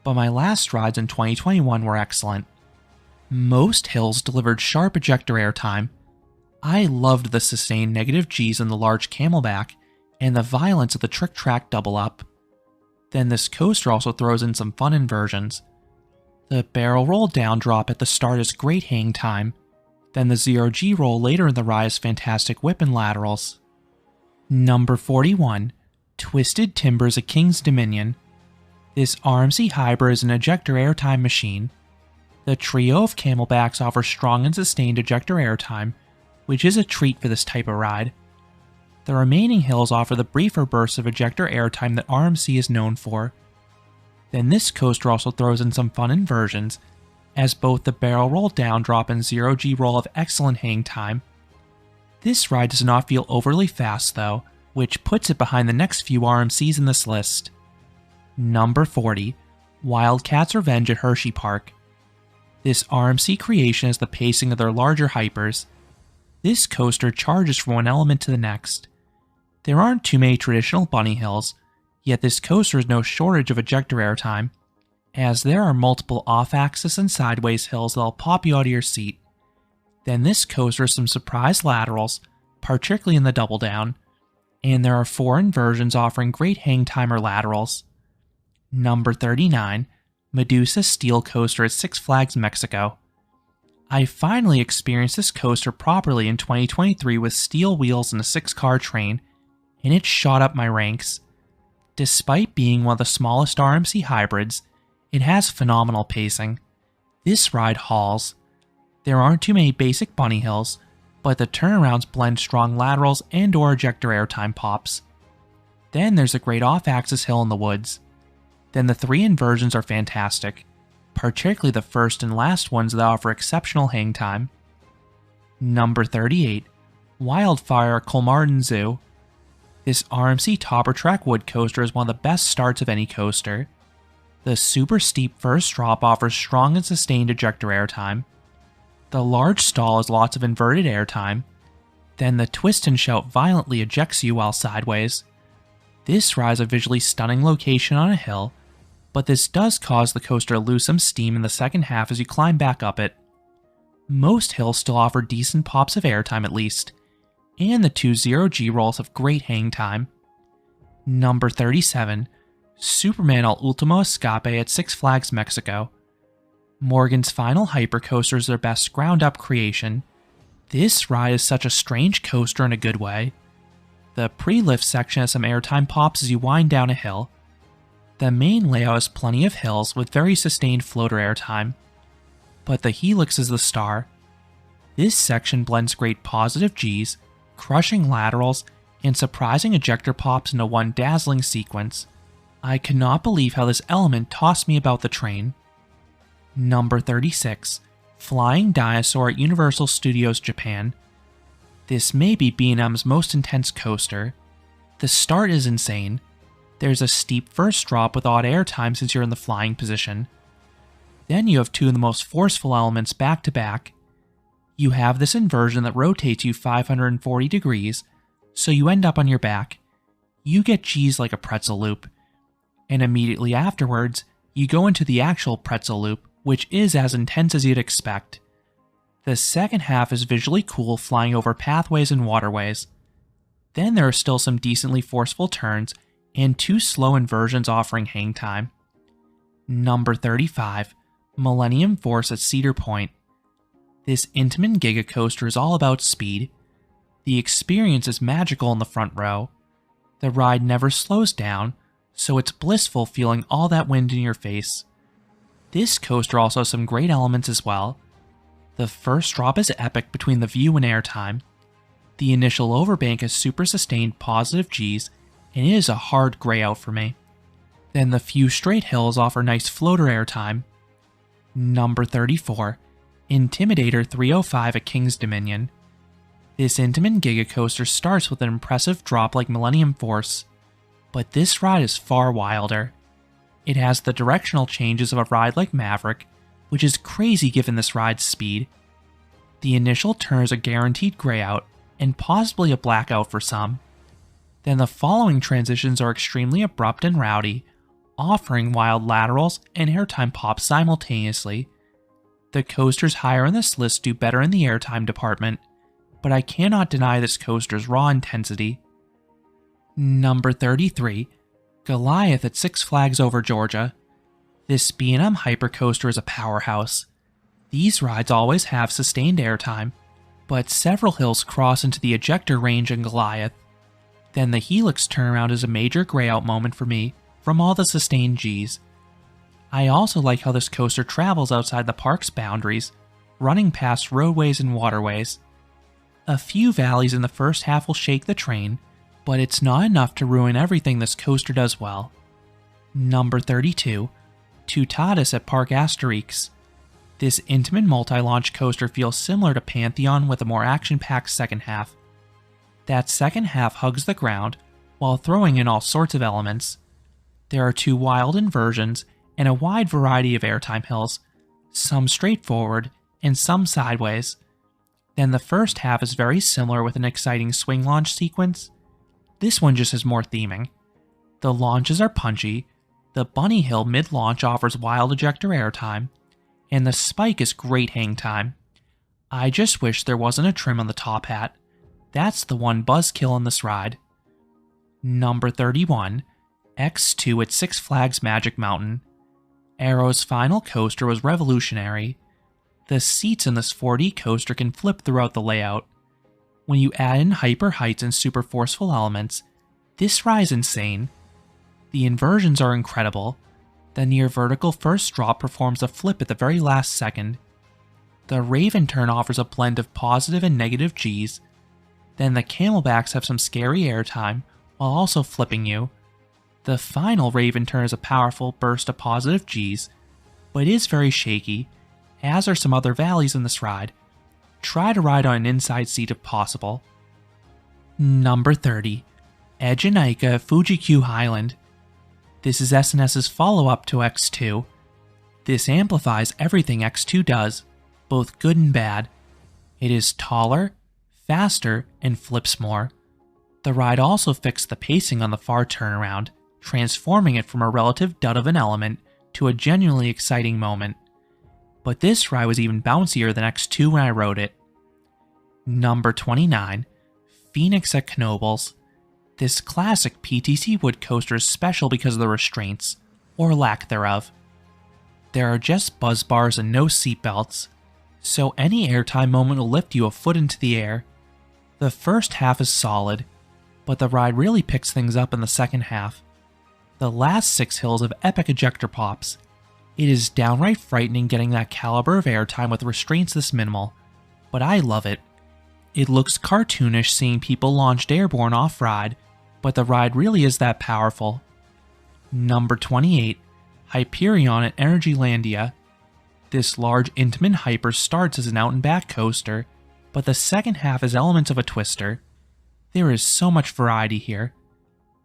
Speaker 1: but my last rides in 2021 were excellent. Most hills delivered sharp ejector airtime. I loved the sustained negative Gs in the large camelback, and the violence of the trick track double up. Then this coaster also throws in some fun inversions. The barrel roll down drop at the start is great hang time, then the 0G roll later in the ride is fantastic whip and laterals. Number 41. Twisted Timbers at King's Dominion. This RMC hybrid is an ejector airtime machine. The trio of camelbacks offers strong and sustained ejector airtime, which is a treat for this type of ride. The remaining hills offer the briefer bursts of ejector airtime that RMC is known for. Then this coaster also throws in some fun inversions, as both the barrel roll down drop and 0G roll have excellent hang time. This ride does not feel overly fast though, which puts it behind the next few RMCs in this list. Number 40. Wildcat's Revenge at Hershey Park. This RMC creation is the pacing of their larger hypers. This coaster charges from one element to the next. There aren't too many traditional bunny hills, yet this coaster has no shortage of ejector airtime, as there are multiple off-axis and sideways hills that'll pop you out of your seat. Then this coaster has some surprise laterals, particularly in the double down, and there are 4 inversions offering great hang time or laterals. Number 39. Medusa Steel Coaster at Six Flags Mexico. I finally experienced this coaster properly in 2023 with steel wheels and a 6-car train, and it shot up my ranks. Despite being one of the smallest RMC hybrids, it has phenomenal pacing. This ride hauls. There aren't too many basic bunny hills, but the turnarounds blend strong laterals and or ejector airtime pops. Then there's a great off-axis hill in the woods. Then the 3 inversions are fantastic, particularly the first and last ones that offer exceptional hang time. Number 38. Wildfire Kolmarden Zoo. This RMC Topper Track wood coaster is one of the best starts of any coaster. The super steep first drop offers strong and sustained ejector airtime. The large stall has lots of inverted airtime. Then the twist and shout violently ejects you while sideways. This ride is a visually stunning location on a hill, but this does cause the coaster to lose some steam in the second half as you climb back up it. Most hills still offer decent pops of airtime at least, and the two 0G rolls have great hang time. Number 37. Superman Al Ultimo Escape at Six Flags Mexico. Morgan's final hypercoaster is their best ground-up creation. This ride is such a strange coaster in a good way. The pre-lift section has some airtime pops as you wind down a hill. The main layout has plenty of hills with very sustained floater airtime. But the helix is the star. This section blends great positive Gs, crushing laterals, and surprising ejector pops into one dazzling sequence. I cannot believe how this element tossed me about the train. Number 36. Flying Dinosaur at Universal Studios Japan. This may be B&M's most intense coaster. The start is insane. There's a steep first drop with odd airtime since you're in the flying position. Then you have two of the most forceful elements back to back. You have this inversion that rotates you 540 degrees, so you end up on your back. You get G's like a pretzel loop. And immediately afterwards, you go into the actual pretzel loop, which is as intense as you'd expect. The second half is visually cool, flying over pathways and waterways. Then there are still some decently forceful turns, and two slow inversions offering hang time. Number 35. Millennium Force at Cedar Point. This Intamin Giga Coaster is all about speed. The experience is magical in the front row. The ride never slows down, so it's blissful feeling all that wind in your face. This coaster also has some great elements as well. The first drop is epic between the view and airtime. The initial overbank has super sustained positive Gs, and it is a hard grey out for me. Then the few straight hills offer nice floater airtime. Number 34. Intimidator 305 at King's Dominion. This Intamin Giga Coaster starts with an impressive drop like Millennium Force, but this ride is far wilder. It has the directional changes of a ride like Maverick, which is crazy given this ride's speed. The initial turn is a guaranteed grey out, and possibly a blackout for some. Then the following transitions are extremely abrupt and rowdy, offering wild laterals and airtime pops simultaneously. The coasters higher in this list do better in the airtime department, but I cannot deny this coaster's raw intensity. Number 33. Goliath at Six Flags Over Georgia. This B&M hypercoaster is a powerhouse. These rides always have sustained airtime, but several hills cross into the ejector range in Goliath. Then the helix turnaround is a major grey out moment for me from all the sustained Gs. I also like how this coaster travels outside the park's boundaries, running past roadways and waterways. A few valleys in the first half will shake the train, but it's not enough to ruin everything this coaster does well. Number 32. Tutatis at Parc Asterix. This Intamin multi-launch coaster feels similar to Pantheon with a more action-packed second half. That second half hugs the ground, while throwing in all sorts of elements. There are two wild inversions, and a wide variety of airtime hills, some straightforward, and some sideways. Then the first half is very similar with an exciting swing launch sequence. This one just has more theming. The launches are punchy, the bunny hill mid-launch offers wild ejector airtime, and the spike is great hang time. I just wish there wasn't a trim on the top hat. That's the one buzzkill in this ride. Number 31. X2 at Six Flags Magic Mountain. Arrow's final coaster was revolutionary. The seats in this 4D coaster can flip throughout the layout. When you add in hyper heights and super forceful elements, this ride is insane. The inversions are incredible. The near vertical first drop performs a flip at the very last second. The Raven turn offers a blend of positive and negative Gs. Then the camelbacks have some scary airtime while also flipping you. The final Raven turn is a powerful burst of positive Gs, but is very shaky, as are some other valleys in this ride. try to ride on an inside seat if possible. Number 30. Ejinaika Fuji-Q Highland. This is SNS's follow-up to X2. This amplifies everything X2 does, both good and bad. It is taller, faster, and flips more. The ride also fixed the pacing on the far turnaround, transforming it from a relative dud of an element to a genuinely exciting moment. But this ride was even bouncier than X2 when I rode it. Number 29. Phoenix at Knoebels. This classic PTC wood coaster is special because of the restraints, or lack thereof. There are just buzz bars and no seatbelts, so any airtime moment will lift you a foot into the air. The first half is solid, but the ride really picks things up in the second half. The last 6 hills have epic ejector pops. It is downright frightening getting that caliber of airtime with restraints this minimal, but I love it. It looks cartoonish seeing people launched airborne off-ride, but the ride really is that powerful. Number 28. Hyperion at Energylandia. This large Intamin Hyper starts as an out-and-back coaster, but the second half has elements of a twister. There is so much variety here.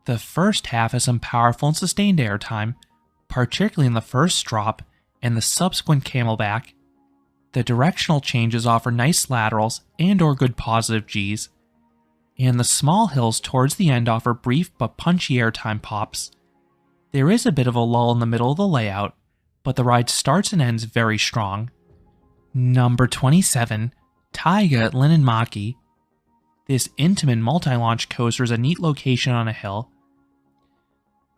Speaker 1: The first half has some powerful and sustained airtime, particularly in the first drop and the subsequent camelback. The directional changes offer nice laterals and/or good positive Gs, and the small hills towards the end offer brief but punchy airtime pops. There is a bit of a lull in the middle of the layout, but the ride starts and ends very strong. Number 27. Taiga at Linnanmäki. This Intamin multi-launch coaster is a neat location on a hill.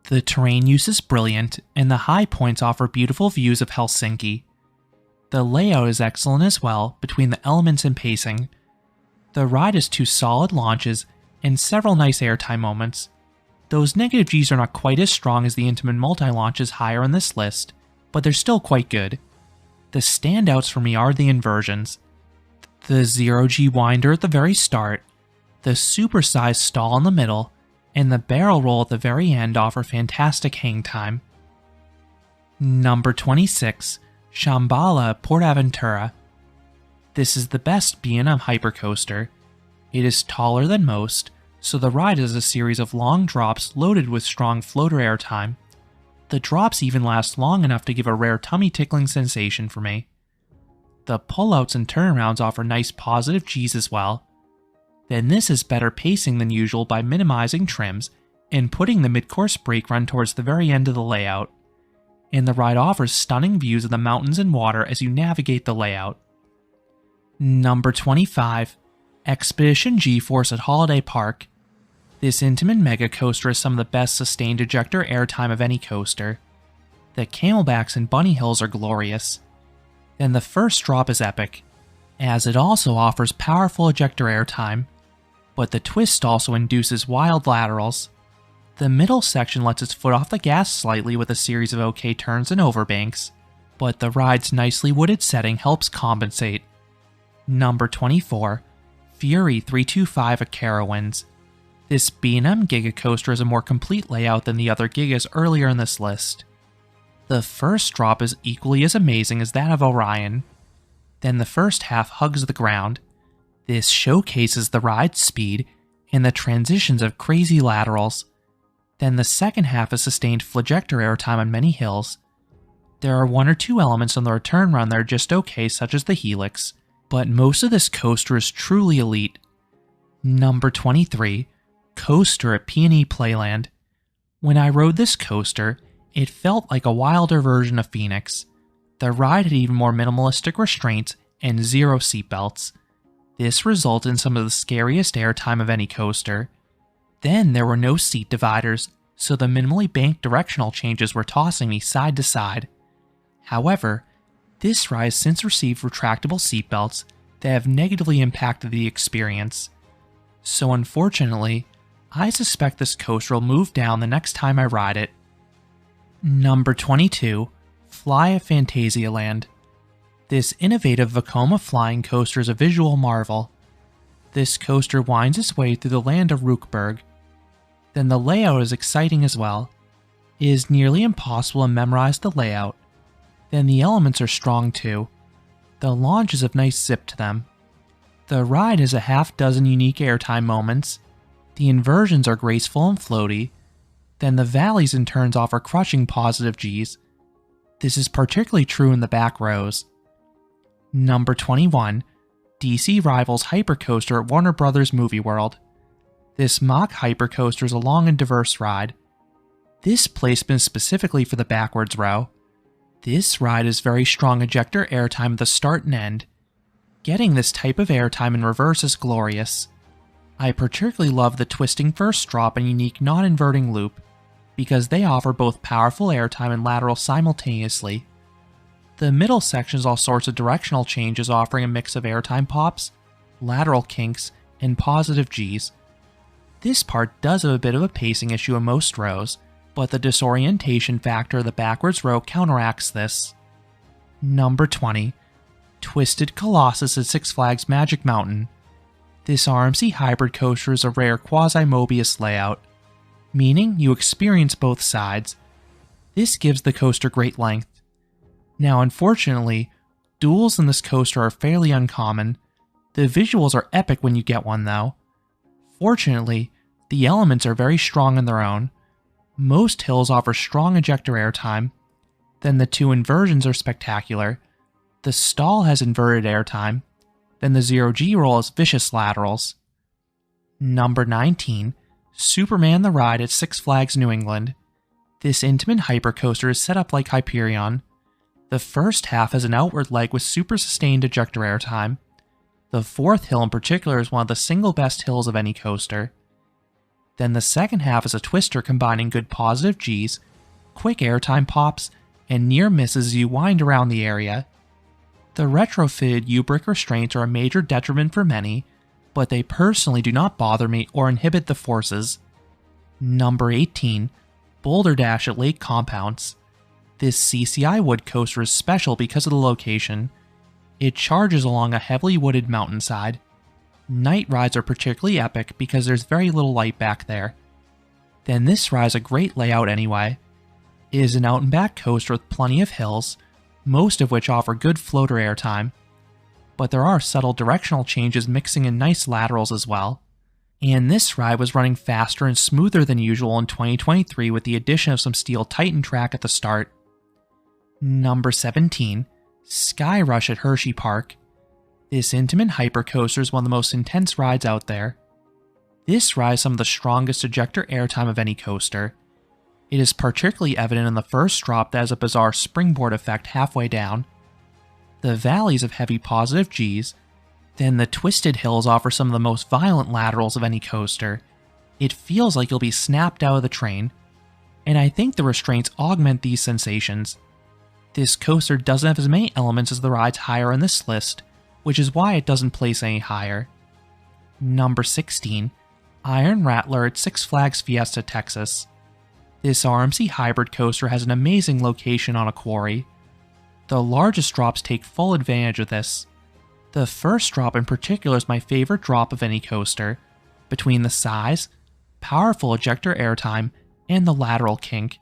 Speaker 1: The terrain use is brilliant, and the high points offer beautiful views of Helsinki. The layout is excellent as well, between the elements and pacing. The ride has 2 solid launches and several nice airtime moments. Those negative Gs are not quite as strong as the Intamin multi-launches higher on this list, but they're still quite good. The standouts for me are the inversions. The 0G winder at the very start, the supersized stall in the middle, and the barrel roll at the very end offer fantastic hang time. Number 26. Shambhala at PortAventura. This is the best B&M hypercoaster. It is taller than most, so the ride is a series of long drops loaded with strong floater airtime. The drops even last long enough to give a rare tummy tickling sensation for me. The pullouts and turnarounds offer nice positive Gs as well. Then this is better pacing than usual by minimizing trims and putting the mid-course brake run towards the very end of the layout. And the ride offers stunning views of the mountains and water as you navigate the layout. Number 25. Expedition G-Force at Holiday Park. This Intamin mega coaster has some of the best sustained ejector airtime of any coaster. The camelbacks and bunny hills are glorious. Then the first drop is epic, as it also offers powerful ejector airtime, but the twist also induces wild laterals. The middle section lets its foot off the gas slightly with a series of okay turns and overbanks, but the ride's nicely wooded setting helps compensate. Number 24. Fury 325 at Carowinds. This B&M Giga coaster has a more complete layout than the other Gigas earlier in this list. The first drop is equally as amazing as that of Orion. Then the first half hugs the ground. This showcases the ride's speed and the transitions of crazy laterals. Then the second half is sustained flagector airtime on many hills. There are 1 or 2 elements on the return run that are just okay, such as the helix, but most of this coaster is truly elite. Number 23. Coaster at P&E Playland. When I rode this coaster, it felt like a wilder version of Phoenix. The ride had even more minimalistic restraints and 0 seatbelts. This resulted in some of the scariest airtime of any coaster. Then there were no seat dividers, so the minimally banked directional changes were tossing me side to side. However, this ride has since received retractable seatbelts that have negatively impacted the experience. So unfortunately, I suspect this coaster will move down the next time I ride it. Number 22. Fly at Phantasialand. This innovative Vekoma flying coaster is a visual marvel. This coaster winds its way through the land of Rookburg. Then the layout is exciting as well. It is nearly impossible to memorize the layout. Then the elements are strong too. The launches have nice zip to them. The ride has a half dozen unique airtime moments. The inversions are graceful and floaty. Then the valleys and turns offer crushing positive Gs. This is particularly true in the back rows. Number 21. DC Rivals Hypercoaster at Warner Bros. Movie World. This mock hypercoaster is a long and diverse ride. This placement is specifically for the backwards row. This ride has very strong ejector airtime at the start and end. Getting this type of airtime in reverse is glorious. I particularly love the twisting first drop and unique non-inverting loop, because they offer both powerful airtime and lateral simultaneously. The middle section is all sorts of directional changes, offering a mix of airtime pops, lateral kinks, and positive Gs. This part does have a bit of a pacing issue in most rows, but the disorientation factor of the backwards row counteracts this. Number 20. Twisted Colossus at Six Flags Magic Mountain. This RMC hybrid coaster is a rare quasi-Mobius layout, meaning you experience both sides. This gives the coaster great length. Now unfortunately, duels in this coaster are fairly uncommon. The visuals are epic when you get one though. Fortunately, the elements are very strong in their own. Most hills offer strong ejector airtime. Then the two inversions are spectacular. The stall has inverted airtime. Then the 0G roll has vicious laterals. Number 19. Superman the Ride at Six Flags New England. This intimate hypercoaster is set up like Hyperion. The first half has an outward leg with super sustained ejector airtime. The fourth hill in particular is one of the single best hills of any coaster. Then the second half is a twister combining good positive Gs, quick airtime pops, and near misses as you wind around the area. The retrofitted U-brick restraints are a major detriment for many, but they personally do not bother me or inhibit the forces. Number 18. Boulder Dash at Lake Compounce. This CCI wood coaster is special because of the location. It charges along a heavily wooded mountainside. Night rides are particularly epic because there's very little light back there. Then this ride is a great layout anyway. It is an out and back coaster with plenty of hills, most of which offer good floater airtime. But there are subtle directional changes mixing in nice laterals as well. And this ride was running faster and smoother than usual in 2023 with the addition of some steel Titan track at the start. Number 17. Sky Rush at Hershey Park. This intimate hypercoaster is one of the most intense rides out there. This ride has some of the strongest ejector airtime of any coaster. It is particularly evident in the first drop that has a bizarre springboard effect halfway down. The valleys have heavy positive Gs. Then the twisted hills offer some of the most violent laterals of any coaster. It feels like you'll be snapped out of the train. And I think the restraints augment these sensations. This coaster doesn't have as many elements as the rides higher on this list, which is why it doesn't place any higher. Number 16. Iron Rattler at Six Flags Fiesta, Texas. This RMC hybrid coaster has an amazing location on a quarry. The largest drops take full advantage of this. The first drop in particular is my favorite drop of any coaster, between the size, powerful ejector airtime, and the lateral kink.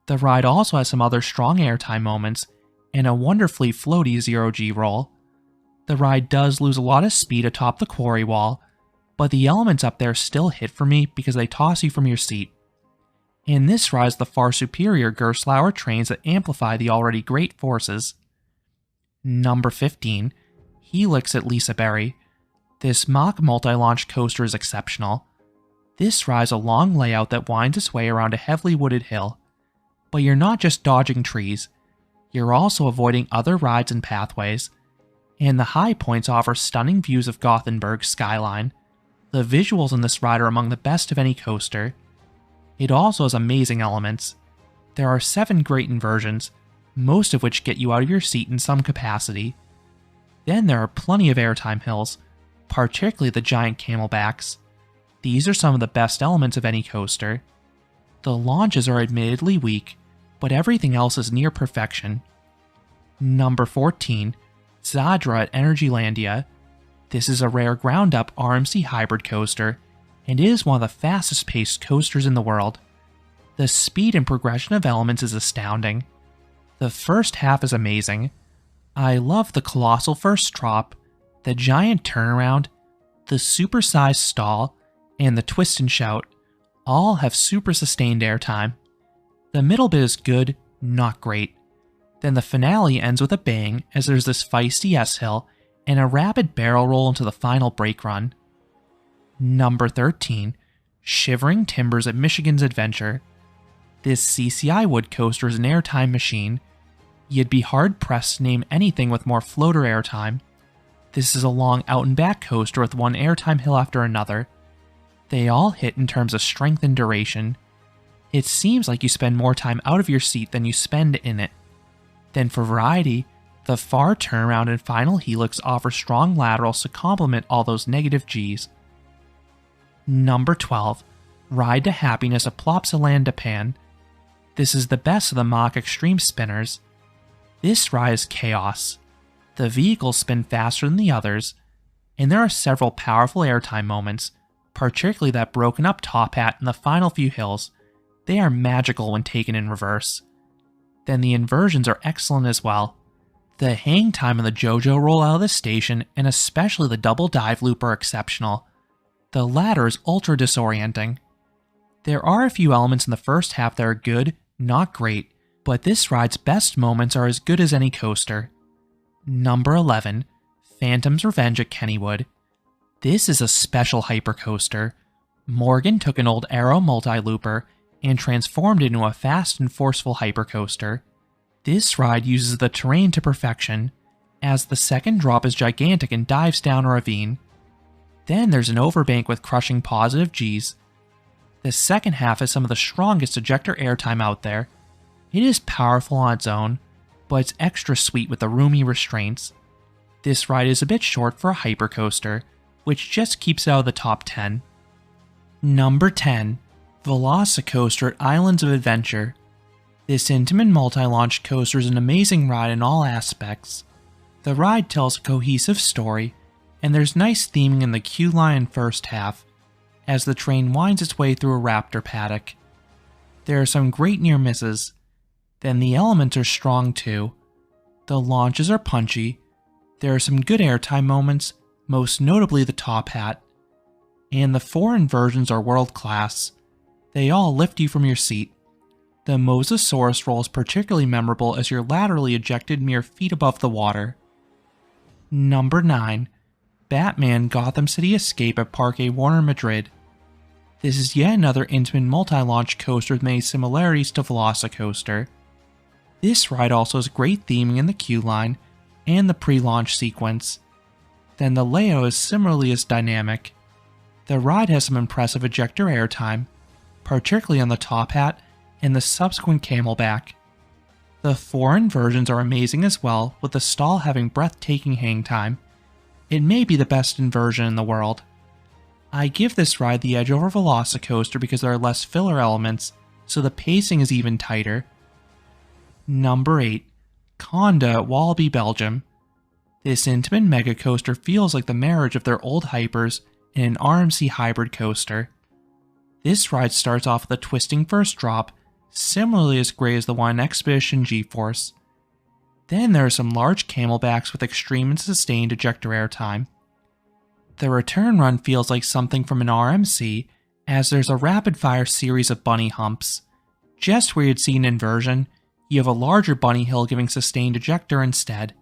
Speaker 1: The ride also has some other strong airtime moments, and a wonderfully floaty 0G roll. The ride does lose a lot of speed atop the quarry wall, but the elements up there still hit for me because they toss you from your seat. And this ride has the far superior Gerstlauer trains that amplify the already great forces. Number 15. Helix at Lisa Berry. This mock multi-launch coaster is exceptional. This ride has a long layout that winds its way around a heavily wooded hill. But you're not just dodging trees, you're also avoiding other rides and pathways. And the high points offer stunning views of Gothenburg's skyline. The visuals in this ride are among the best of any coaster. It also has amazing elements. There are 7 great inversions, most of which get you out of your seat in some capacity. Then there are plenty of airtime hills, particularly the giant camelbacks. These are some of the best elements of any coaster. The launches are admittedly weak, but everything else is near perfection. Number 14. Zadra at Energylandia. This is a rare ground-up RMC hybrid coaster, and it is one of the fastest-paced coasters in the world. The speed and progression of elements is astounding. The first half is amazing. I love the colossal first drop, The giant turnaround, the supersized stall, and the twist and shout all have super sustained airtime. The middle bit is good, not great. Then the finale ends with a bang as there's this feisty S-hill and a rapid barrel roll into the final brake run. Number 13, Shivering Timbers at Michigan's Adventure. This CCI wood coaster is an airtime machine. You'd be hard-pressed to name anything with more floater airtime. This is a long out-and-back coaster with one airtime hill after another. They all hit in terms of strength and duration. It seems like you spend more time out of your seat than you spend in it. Then for variety, the far turnaround and final helix offer strong laterals to complement all those negative Gs. Number 12, Ride to Happiness at Plopsaland Japan. This is the best of the Mach Extreme Spinners. This ride is chaos. The vehicles spin faster than the others, and there are several powerful airtime moments, particularly that broken up top hat in the final few hills. They are magical when taken in reverse. Then the inversions are excellent as well. The hang time on the JoJo roll out of the station, and especially the double dive loop, are exceptional. The latter is ultra disorienting. There are a few elements in the first half that are good, not great, but this ride's best moments are as good as any coaster. Number 11, Phantom's Revenge at Kennywood. This is a special hypercoaster. Morgan took an old Arrow multi-looper and transformed it into a fast and forceful hypercoaster. This ride uses the terrain to perfection, as the second drop is gigantic and dives down a ravine. Then there's an overbank with crushing positive Gs. The second half has some of the strongest ejector airtime out there. It is powerful on its own, but it's extra sweet with the roomy restraints. This ride is a bit short for a hypercoaster, which just keeps it out of the top 10. Number 10, Velocicoaster at Islands of Adventure. This intimate multi-launch coaster is an amazing ride in all aspects. The ride tells a cohesive story, and there's nice theming in the queue line first half, as the train winds its way through a raptor paddock. There are some great near misses. Then the elements are strong too. The launches are punchy. There are some good airtime moments, most notably the top hat. And the 4 inversions are world class. They all lift you from your seat. The Mosasaurus roll is particularly memorable as you're laterally ejected mere feet above the water. Number 9, Batman Gotham City Escape at Parque Warner Madrid. This is yet another intimate multi-launch coaster with many similarities to Velocicoaster. This ride also has great theming in the queue line and the pre-launch sequence. Then the layout is similarly as dynamic. The ride has some impressive ejector airtime, particularly on the top hat and the subsequent camelback. The 4 inversions are amazing as well, with the stall having breathtaking hang time. It may be the best inversion in the world. I give this ride the edge over Velocicoaster because there are less filler elements, so the pacing is even tighter. Number 8, Conda at Walibi, Belgium. This intimate mega coaster feels like the marriage of their old hypers and an RMC hybrid coaster. This ride starts off with a twisting first drop, similarly as great as the one in Expedition G-Force. Then there are some large camelbacks with extreme and sustained ejector airtime. The return run feels like something from an RMC, as there's a rapid-fire series of bunny humps. Just where you'd see an inversion, you have a larger bunny hill giving sustained ejector instead.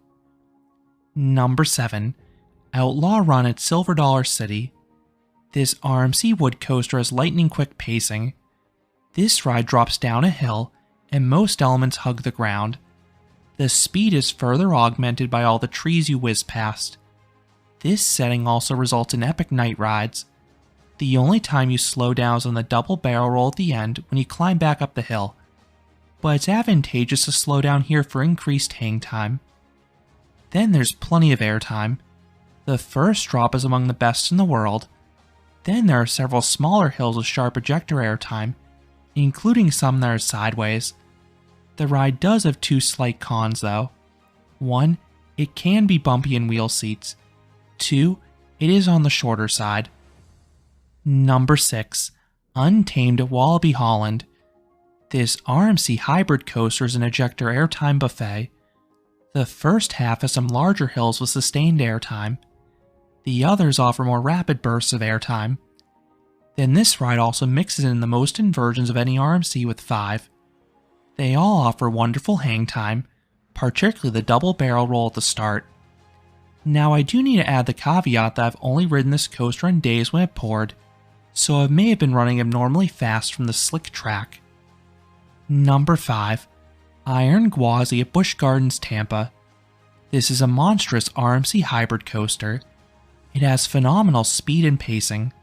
Speaker 1: Number 7, Outlaw Run at Silver Dollar City. This RMC wood coaster has lightning-quick pacing. This ride drops down a hill, and most elements hug the ground. The speed is further augmented by all the trees you whiz past. This setting also results in epic night rides. The only time you slow down is on the double barrel roll at the end when you climb back up the hill, but it's advantageous to slow down here for increased hang time. Then there's plenty of airtime. The first drop is among the best in the world. Then there are several smaller hills with sharp ejector airtime, including some that are sideways. The ride does have 2 slight cons though. 1, it can be bumpy in wheel seats. 2, it is on the shorter side. Number 6, Untamed at Walibi, Holland. This RMC hybrid coaster is an ejector airtime buffet. The first half has some larger hills with sustained airtime. The others offer more rapid bursts of airtime. Then this ride also mixes in the most inversions of any RMC with 5. They all offer wonderful hang time, particularly the double barrel roll at the start. Now I do need to add the caveat that I've only ridden this coaster on days when it poured, so it may have been running abnormally fast from the slick track. Number 5. Iron Gwazi at Busch Gardens, Tampa. This is a monstrous RMC hybrid coaster. It has phenomenal speed and pacing.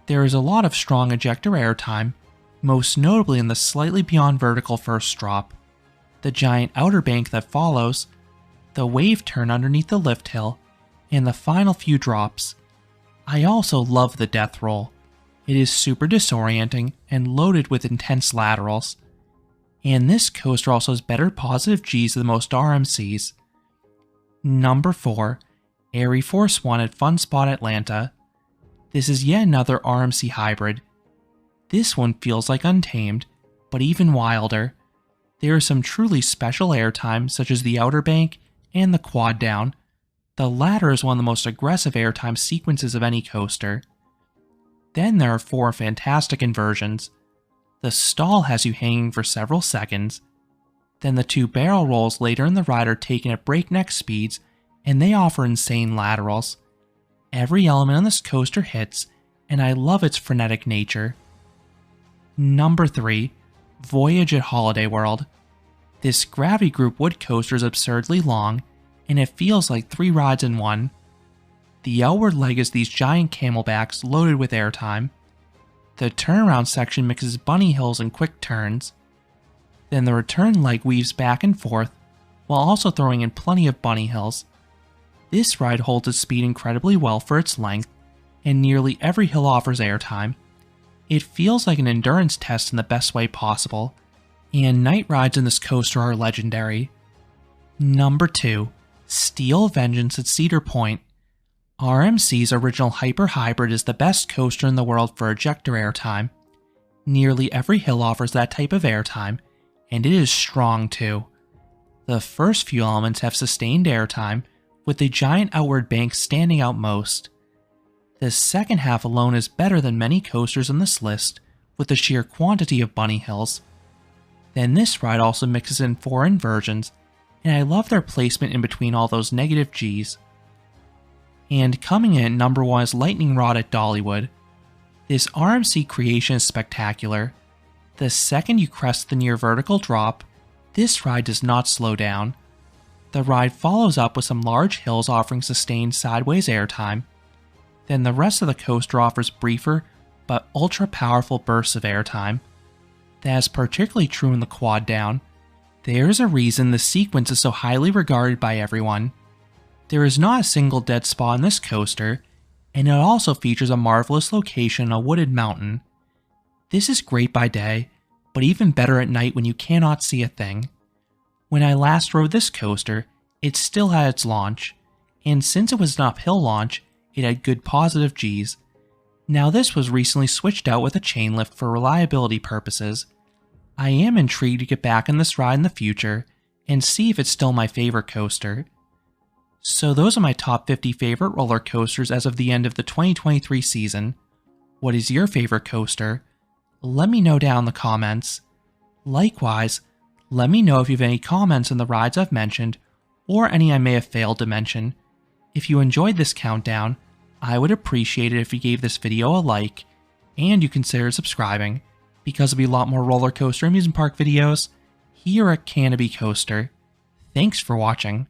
Speaker 1: There is a lot of strong ejector airtime, most notably in the slightly beyond vertical first drop, the giant outer bank that follows, the wave turn underneath the lift hill, and the final few drops. I also love the death roll. It is super disorienting and loaded with intense laterals. And this coaster also has better positive Gs than most RMCs. Number 4. Air Force 1 at Fun Spot Atlanta. This is yet another RMC hybrid. This one feels like Untamed, but even wilder. There is some truly special airtime such as the outer bank and the quad down. The latter is one of the most aggressive airtime sequences of any coaster. Then there are 4 fantastic inversions. The stall has you hanging for several seconds. Then the 2 barrel rolls later in the ride are taken at breakneck speeds, and they offer insane laterals. Every element on this coaster hits, and I love its frenetic nature. Number 3. Voyage at Holiday World. This Gravity Group wood coaster is absurdly long, and it feels like 3 rides in one. The outward leg is these giant camelbacks loaded with airtime. The turnaround section mixes bunny hills and quick turns. Then the return leg weaves back and forth, while also throwing in plenty of bunny hills. This ride holds its speed incredibly well for its length, and nearly every hill offers airtime. It feels like an endurance test in the best way possible, and night rides in this coaster are legendary. Number 2. Steel Vengeance at Cedar Point. RMC's original Hyper Hybrid is the best coaster in the world for ejector airtime. Nearly every hill offers that type of airtime, and it is strong too. The first few elements have sustained airtime, with the giant outward bank standing out most. The second half alone is better than many coasters on this list, with the sheer quantity of bunny hills. Then this ride also mixes in 4 inversions, and I love their placement in between all those negative Gs. And coming in at number 1 is Lightning Rod at Dollywood. This RMC creation is spectacular. The second you crest the near vertical drop, this ride does not slow down. The ride follows up with some large hills offering sustained sideways airtime. Then the rest of the coaster offers briefer but ultra powerful bursts of airtime. That is particularly true in the quad down. There is a reason the sequence is so highly regarded by everyone. There is not a single dead spot in this coaster, and it also features a marvelous location on a wooded mountain. This is great by day, but even better at night when you cannot see a thing. When I last rode this coaster, it still had its launch, and since it was an uphill launch, it had good positive Gs. Now this was recently switched out with a chain lift for reliability purposes. I am intrigued to get back on this ride in the future, and see if it's still my favorite coaster. So those are my top 50 favorite roller coasters as of the end of the 2023 season. What is your favorite coaster? Let me know down in the comments. Likewise, let me know if you have any comments on the rides I've mentioned, or any I may have failed to mention. If you enjoyed this countdown, I would appreciate it if you gave this video a like, and you consider subscribing, because there'll be a lot more roller coaster amusement park videos here at Canobie Coaster. Thanks for watching.